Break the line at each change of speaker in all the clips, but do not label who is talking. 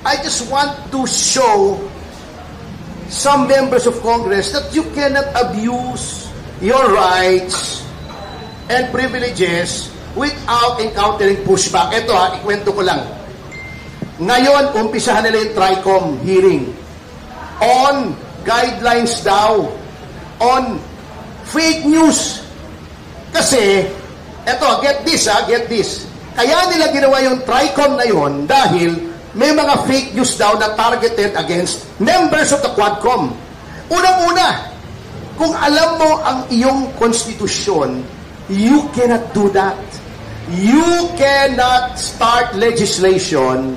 I just want to show some members of Congress that you cannot abuse your rights and privileges without encountering pushback. Ito ikwento ko lang. Ngayon, umpisahan nila yung TRICOM hearing on guidelines daw, on fake news. Kasi, eto, get this. Kaya nila ginawa yung TRICOM na yun dahil may mga fake news daw na targeted against members of the Quadcom. Unang-una, kung alam mo ang iyong konstitusyon, you cannot do that. You cannot start legislation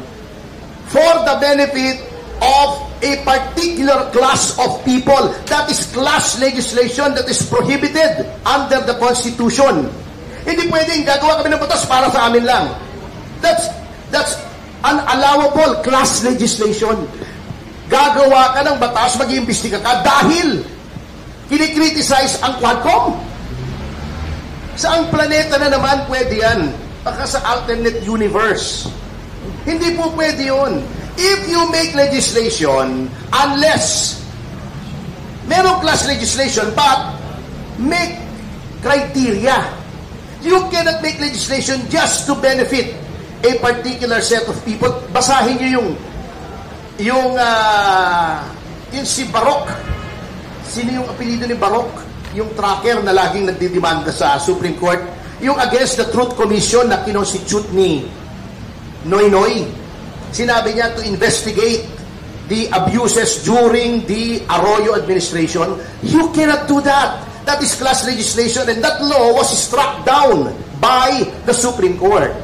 for the benefit of a particular class of people. That is class legislation that is prohibited under the Constitution. Hindi pwedeng gagawa kami ng batas para sa amin lang. That's unallowable class legislation. Gagawa ka ng batas, mag-iimbestiga ka dahil kinikriticize ang Quadcom. Saang planeta na naman pwede yan? Baka sa alternate universe. Hindi po pwede yun. If you make legislation, unless merong class legislation, but make criteria. You cannot make legislation just to benefit a particular set of people. Basahin nyo yung si Baroque. Sino yung apelido ni Baroque? Yung tracker na laging nagdidemanda sa Supreme Court. Yung against the Truth Commission na kinonstitute ni Noynoy. Sinabi niya to investigate the abuses during the Arroyo administration. You cannot do that. That is class legislation, and that law was struck down by the Supreme Court.